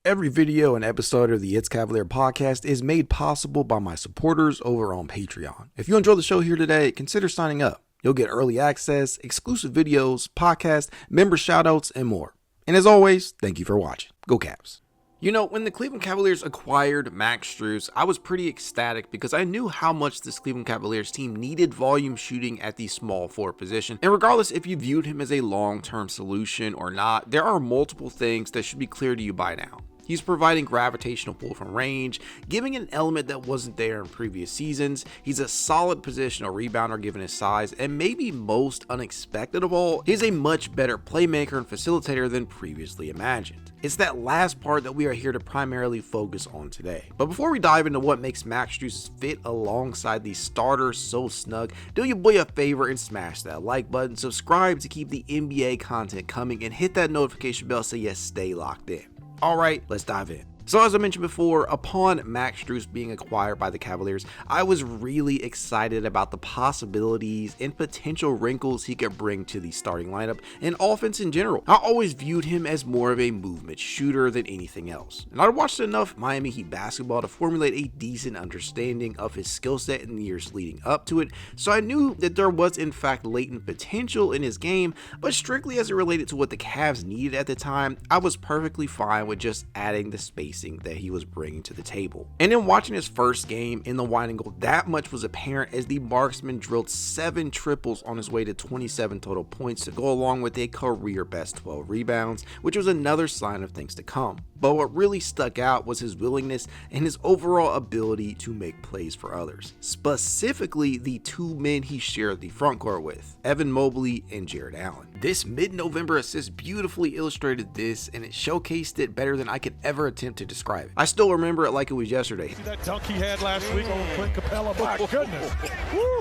Every video and episode of the It's Cavalier podcast is made possible by my supporters over on Patreon. If you enjoy the show here today, consider signing up. You'll get early access, exclusive videos, podcasts, member shoutouts, and more. And as always, thank you for watching. Go Cavs. You know, when the Cleveland Cavaliers acquired Max Strus, I was pretty ecstatic because I knew how much this Cleveland Cavaliers team needed volume shooting at the small forward position. And regardless if you viewed him as a long-term solution or not, there are multiple things that should be clear to you by now. He's providing gravitational pull from range, giving an element that wasn't there in previous seasons. He's a solid positional rebounder given his size, and maybe most unexpected of all, he's a much better playmaker and facilitator than previously imagined. It's that last part that we are here to primarily focus on today. But before we dive into what makes Max Strus fit alongside these starters so snug, do your boy a favor and smash that like button, subscribe to keep the NBA content coming, and hit that notification bell so you stay locked in. Alright, let's dive in. So as I mentioned before, upon Max Strus being acquired by the Cavaliers, I was really excited about the possibilities and potential wrinkles he could bring to the starting lineup and offense in general. I always viewed him as more of a movement shooter than anything else, and I'd watched enough Miami Heat basketball to formulate a decent understanding of his skill set in the years leading up to it, so I knew that there was in fact latent potential in his game, but strictly as it related to what the Cavs needed at the time, I was perfectly fine with just adding the space that he was bringing to the table. And in watching his first game in the wide angle, that much was apparent as the marksman drilled 7 triples on his way to 27 total points to go along with a career best 12 rebounds, which was another sign of things to come. But what really stuck out was his willingness and his overall ability to make plays for others, specifically the two men he shared the front court with, Evan Mobley and Jarrett Allen. This mid-November assist beautifully illustrated this, and it showcased it better than I could ever attempt to describe it. I still remember it like it was yesterday. See that dunk he had last week over Clint Capella? My goodness. Woo.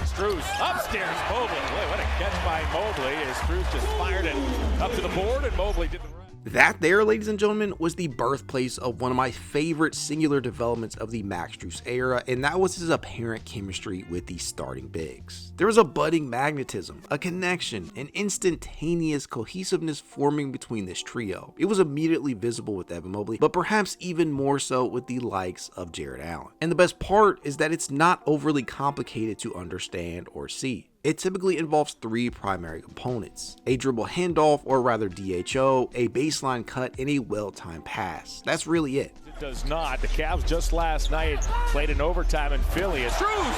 Strus upstairs, Mobley. Boy, what a catch by Mobley as Strus just fired it up to the board, and Mobley did the run. That there, ladies and gentlemen, was the birthplace of one of my favorite singular developments of the Max Strus era, and that was his apparent chemistry with the starting bigs. There was a budding magnetism, a connection, an instantaneous cohesiveness forming between this trio. It was immediately visible with Evan Mobley, but perhaps even more so with the likes of Jarrett Allen. And the best part is that it's not overly complicated to understand or see. It typically involves 3 primary components: a dribble handoff, or rather DHO, a baseline cut, and a well-timed pass. That's really it. It does not. The Cavs just last night played in overtime in Philly. Strus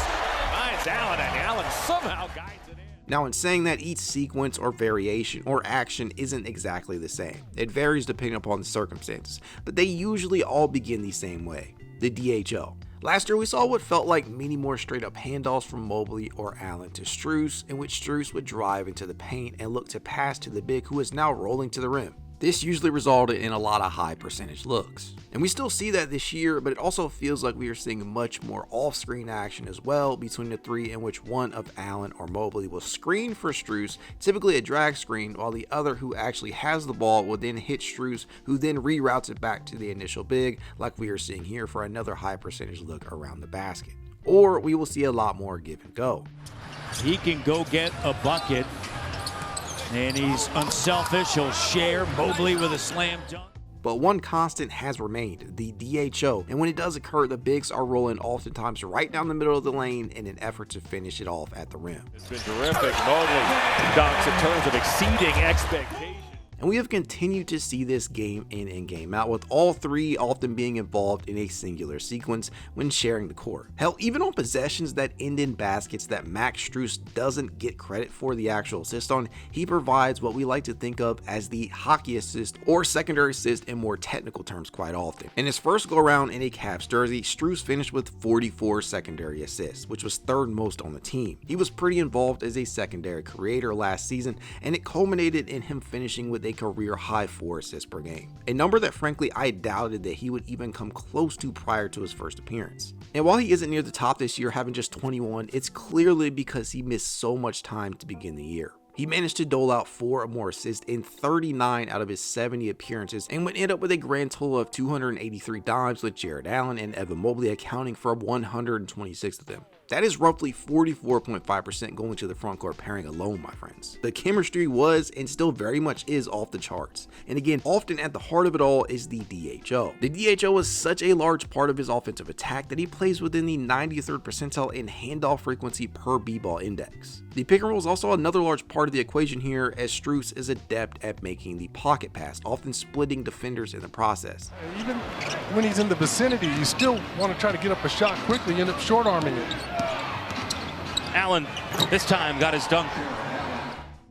finds Allen, and Allen somehow guides it in. Now, in saying that, each sequence or variation or action isn't exactly the same. It varies depending upon the circumstances, but they usually all begin the same way: the DHO. Last year, we saw what felt like many more straight-up handoffs from Mobley or Allen to Strus, in which Strus would drive into the paint and look to pass to the big who is now rolling to the rim. This usually resulted in a lot of high percentage looks. And we still see that this year, but it also feels like we are seeing much more off-screen action as well between the 3, in which one of Allen or Mobley will screen for Strus, typically a drag screen, while the other who actually has the ball will then hit Strus, who then reroutes it back to the initial big, like we are seeing here for another high percentage look around the basket. Or we will see a lot more give and go. He can go get a bucket. And he's unselfish, he'll share. Mobley with a slam dunk. But one constant has remained: the DHO, and when it does occur, the bigs are rolling oftentimes right down the middle of the lane in an effort to finish it off at the rim. It's been terrific. Mobley dunks in terms of exceeding expectations. And we have continued to see this game in and game out, with all 3 often being involved in a singular sequence when sharing the court. Hell, even on possessions that end in baskets that Max Strus doesn't get credit for the actual assist on, he provides what we like to think of as the hockey assist, or secondary assist in more technical terms quite often. In his first go around in a Cavs jersey, Strus finished with 44 secondary assists, which was 3rd most on the team. He was pretty involved as a secondary creator last season, and it culminated in him finishing with a career high 4 assists per game, a number that frankly I doubted that he would even come close to prior to his first appearance. And while he isn't near the top this year, having just 21, it's clearly because he missed so much time to begin the year. He managed to dole out 4 or more assists in 39 out of his 70 appearances, and would end up with a grand total of 283 dimes, with Jarrett Allen and Evan Mobley accounting for 126 of them. That is roughly 44.5% going to the front court pairing alone, my friends. The chemistry was and still very much is off the charts. And again, often at the heart of it all is the DHO. The DHO is such a large part of his offensive attack that he plays within the 93rd percentile in handoff frequency per b-ball index. The pick and roll is also another large part of the equation here, as Strus is adept at making the pocket pass, often splitting defenders in the process. Even when he's in the vicinity, you still want to try to get up a shot quickly, end up short arming it. Allen this time got his dunk.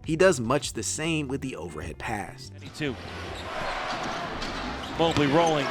He does much the same with the overhead pass. 82. Mobley rolling.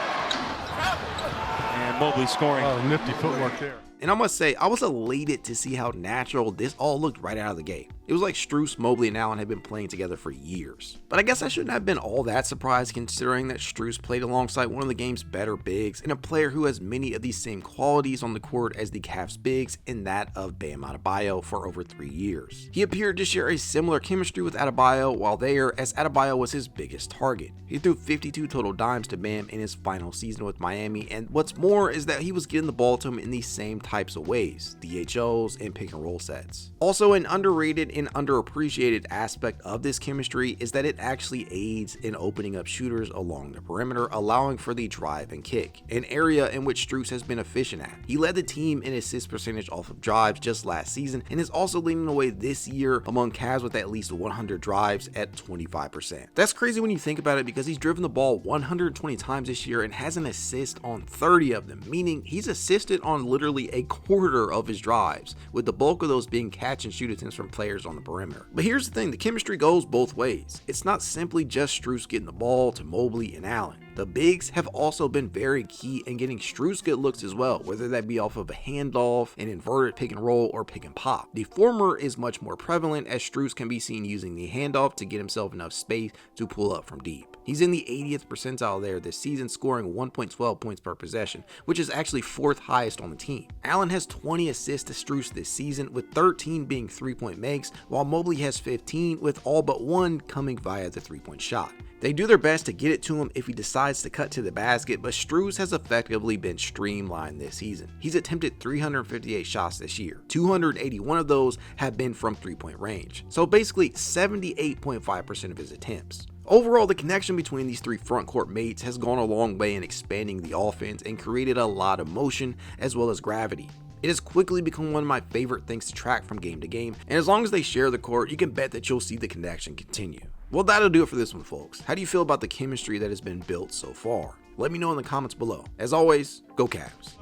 And Mobley scoring. Oh, nifty footwork there. And I must say, I was elated to see how natural this all looked right out of the gate. It was like Strus, Mobley, and Allen had been playing together for years. But I guess I shouldn't have been all that surprised, considering that Strus played alongside one of the game's better bigs and a player who has many of these same qualities on the court as the Cavs bigs, in that of Bam Adebayo, for over 3 years. He appeared to share a similar chemistry with Adebayo while there, as Adebayo was his biggest target. He threw 52 total dimes to Bam in his final season with Miami, and what's more is that he was getting the ball to him in these same types of ways, DHOs and pick and roll sets. Also, an underrated and underappreciated aspect of this chemistry is that it actually aids in opening up shooters along the perimeter, allowing for the drive and kick, an area in which Strus has been efficient at. He led the team in assist percentage off of drives just last season and is also leading the way this year among Cavs with at least 100 drives at 25%. That's crazy when you think about it, because he's driven the ball 120 times this year and has an assist on 30 of them, meaning he's assisted on literally a quarter of his drives, with the bulk of those being catch and shoot attempts from players on the perimeter. But here's the thing, the chemistry goes both ways. It's not simply just Strus getting the ball to Mobley and Allen. The bigs have also been very key in getting Strus good looks as well, whether that be off of a handoff, an inverted pick and roll, or pick and pop. The former is much more prevalent, as Strus can be seen using the handoff to get himself enough space to pull up from deep. He's in the 80th percentile there this season, scoring 1.12 points per possession, which is actually 4th highest on the team. Allen has 20 assists to Strus this season, with 13 being 3-point makes, while Mobley has 15, with all but 1 coming via the 3-point shot. They do their best to get it to him if he decides to cut to the basket, but Strus has effectively been streamlined this season. He's attempted 358 shots this year. 281 of those have been from 3-point range, so basically 78.5% of his attempts. Overall, the connection between these three front court mates has gone a long way in expanding the offense and created a lot of motion as well as gravity. It has quickly become one of my favorite things to track from game to game, and as long as they share the court, you can bet that you'll see the connection continue. Well, that'll do it for this one, folks. How do you feel about the chemistry that has been built so far? Let me know in the comments below. As always, go Cavs.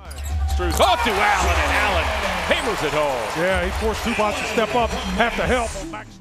Strus off to Allen, and Allen hammers it home. Yeah, he forced Zubac to step up, have to help. Max